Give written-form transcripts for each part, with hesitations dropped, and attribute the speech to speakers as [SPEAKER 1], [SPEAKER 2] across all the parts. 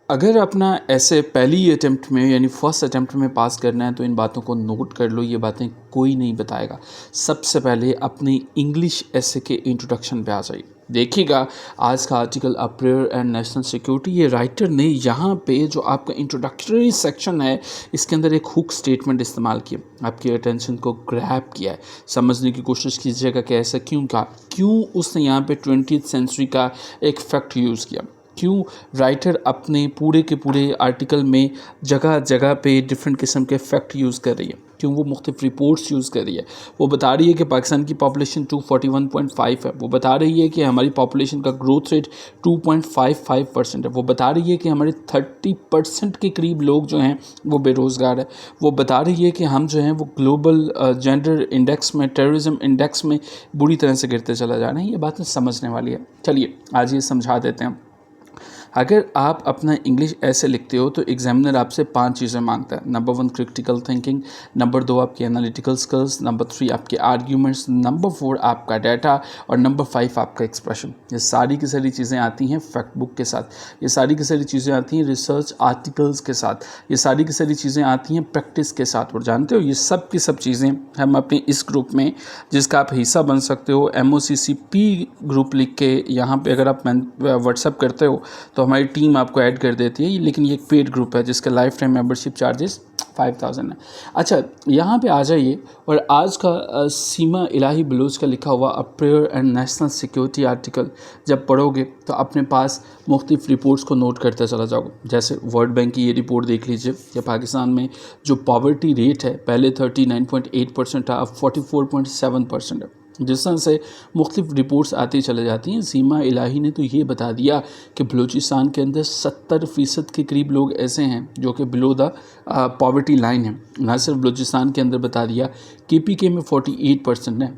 [SPEAKER 1] अगर अपना ऐसे पहली अटेम्प्ट में यानी फर्स्ट अटेम्प्ट में पास करना है तो इन बातों को नोट कर लो। ये बातें कोई नहीं बताएगा। सबसे पहले अपनी इंग्लिश ऐसे के इंट्रोडक्शन पे आ जाइए। देखिएगा आज का article a prayer and national security, ये राइटर ने यहाँ पे जो आपका इंट्रोडक्टरी सेक्शन है इसके अंदर एक हुक स्टेटमेंट इस्तेमाल किया, आपकी अटेंशन को ग्रैब किया है। समझने की कोशिश कीजिएगा कि ऐसा क्यों कहा, क्यों उसने यहाँ पे 20th सेंचुरी का एक फैक्ट यूज़ किया, क्यों राइटर अपने पूरे के पूरे आर्टिकल में जगह जगह पे डिफरेंट किस्म के फैक्ट यूज़ कर रही है, क्यों वो मुख्तलिफ रिपोर्ट्स यूज़ कर रही है। वो बता रही है कि पाकिस्तान की पॉपुलेशन 241.5 है। वो बता रही है कि हमारी पॉपुलेशन का ग्रोथ रेट 2.55% है। वो बता रही है कि हमारे 30% के करीब लोग जो हैं वो बेरोज़गार है। वो बता रही है कि हम जो हैं वो ग्लोबल जेंडर इंडेक्स में, टेररिज्म इंडेक्स में बुरी तरह से गिरते चला जा रहे हैं। ये बातें समझने वाली है। चलिए आज ये समझा देते हैं। अगर आप अपना इंग्लिश ऐसे लिखते हो तो एग्जामिनर आपसे 5 चीज़ें मांगता है। नंबर 1 क्रिटिकल थिंकिंग, नंबर 2 आपके एनालिटिकल स्किल्स, नंबर 3 आपके आर्ग्यूमेंट्स, नंबर 4 आपका डाटा और नंबर 5 आपका एक्सप्रेशन। ये सारी की सारी चीज़ें आती हैं फैक्ट बुक के साथ, ये सारी की सारी चीज़ें आती हैं रिसर्च आर्टिकल्स के साथ, ये सारी की सारी चीज़ें आती हैं प्रैक्टिस के साथ। और जानते हो ये सब की सब चीज़ें हम अपने इस ग्रुप में, जिसका आप हिस्सा बन सकते हो, MOCCP ग्रुप लिख के यहाँ पे अगर आप व्हाट्सअप करते हो तो हमारी टीम आपको ऐड कर देती है। लेकिन ये एक पेड ग्रुप है जिसका लाइफ टाइम मेंबरशिप चार्जेस 5000 है। अच्छा यहाँ पे आ जाइए और आज का सीमा इलाही बलूच का लिखा हुआ a prayer and national security article जब पढ़ोगे तो अपने पास मुख्तलिफ रिपोर्ट्स को नोट करते चला जाओगे। जैसे वर्ल्ड बैंक की ये रिपोर्ट देख लीजिए कि पाकिस्तान में जो पॉवर्टी रेट है पहले 39.8% था, अब 44.7% है। जिस तरह से मुख्तलिफ रिपोर्ट्स आती चले जाती हैं, सीमा इलाही ने तो ये बता दिया कि बलूचिस्तान के अंदर 70% के करीब लोग ऐसे हैं जो कि बिलो द पॉवर्टी लाइन है। ना सिर्फ बलूचिस्तान के अंदर बता दिया, KPK में 48% है,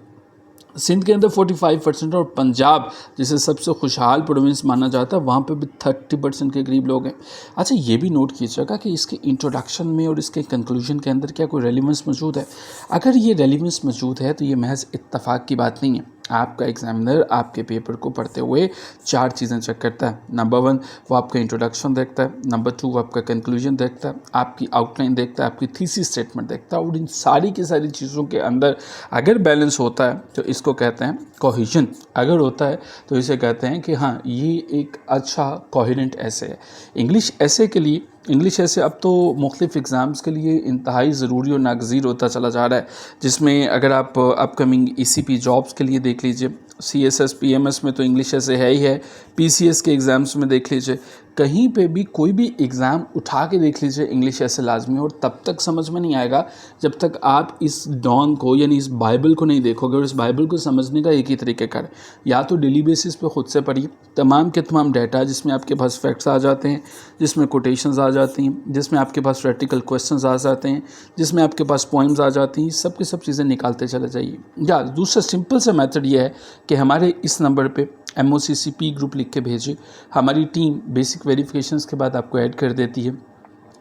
[SPEAKER 1] सिंध के अंदर 45% और पंजाब जिसे सबसे खुशहाल प्रोविंस माना जाता है वहाँ पे भी 30% के करीब लोग हैं। अच्छा ये भी नोट कीजिएगा कि इसके इंट्रोडक्शन में और इसके कंक्लूजन के अंदर क्या कोई रेलिवेंस मौजूद है। अगर ये रेलिवेंस मौजूद है तो ये महज इत्तफाक की बात नहीं है। आपका एग्जामिनर आपके पेपर को पढ़ते हुए 4 चीज़ें चेक करता है। नंबर 1 वो आपका इंट्रोडक्शन देखता है, नंबर 2 वो आपका कंक्लूजन देखता है, आपकी आउटलाइन देखता है, आपकी थीसिस स्टेटमेंट देखता है। और इन सारी की सारी चीज़ों के अंदर अगर बैलेंस होता है तो इसको कहते हैं कोहेजन। अगर होता है तो इसे कहते हैं कि हाँ ये एक अच्छा कोहेरेंट ऐसे है। इंग्लिश ऐसे अब तो मुख्तलिफ एग्ज़ाम्स के लिए इंतहाई ज़रूरी और नागज़ीर होता चला जा रहा है, जिसमें अगर आप अपकमिंग ECP जॉब्स के लिए देख लीजिए, CSS PMS में तो इंग्लिश ऐसे है ही है, PCS के एग्ज़ाम्स में देख लीजिए, कहीं पे भी कोई भी एग्ज़ाम उठा के देख लीजिए इंग्लिश ऐसे लाजमी। और तब तक समझ में नहीं आएगा जब तक आप इस डॉन को यानी इस बाइबल को नहीं देखोगे। और इस बाइबल को समझने का एक ही तरीक़ेकार है, या तो डेली बेसिस पे ख़ुद से पढ़िए तमाम के तमाम डाटा जिसमें आपके पास फैक्ट्स आ जाते हैं, जिसमें कोटेशंस आ जाती हैं, जिसमें आपके पास प्रैक्टिकल क्वेश्चंस आ जाते हैं, जिसमें आपके पास पोइम्स आ जाती हैं, सब की सब चीज़ें निकालते चले जाइए। या दूसरा सिंपल सा मेथड ये है कि हमारे इस नंबर पे MOCCP ग्रुप लिख के भेजिए, हमारी टीम बेसिक वेरिफिकेशंस के बाद आपको ऐड कर देती है।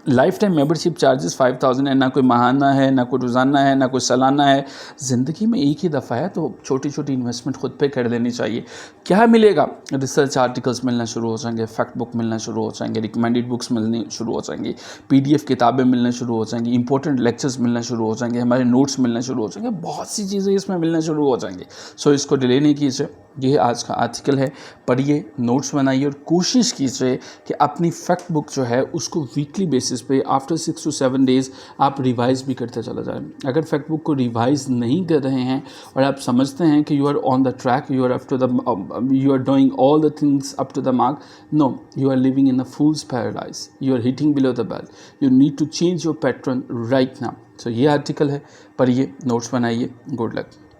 [SPEAKER 1] लाइफ टाइम मेंबरशिप चार्जेस 5000 है, ना कोई माहाना है, ना कोई रोज़ाना है, ना कोई सालाना है। ज़िंदगी में एक ही दफ़ा है तो छोटी छोटी इन्वेस्टमेंट खुद पे कर लेनी चाहिए। क्या मिलेगा? रिसर्च आर्टिकल्स मिलना शुरू हो जाएंगे, फैक्ट बुक मिलना शुरू हो जाएंगे, रिकमेंडेड बुक्स मिलनी शुरू हो जाएंगी, PDF किताबें मिलना शुरू हो जाएंगी, इंपॉर्टेंट लेक्चर्स मिलना शुरू हो जाएंगे, हमारे नोट्स मिलना शुरू हो जाएंगे, बहुत सी चीज़ें इसमें मिलना शुरू हो जाएंगी। सो इसको डिले नहीं कीजिए। ये आज का आर्टिकल है, पढ़िए, नोट्स बनाइए और कोशिश कीजिए कि अपनी फैक्ट बुक जो है उसको वीकली बेसिस पे आफ्टर 6 to 7 डेज़ आप रिवाइज़ भी करते चला जाए। अगर फैक्ट बुक को रिवाइज़ नहीं कर रहे हैं और आप समझते हैं कि you are on the track, you are doing all the things up to the mark, no, you are living in a fool's paradise, you are hitting below the belt, you need to change your pattern right now. So ये article है, पढ़िए, notes बनाइए। Good luck.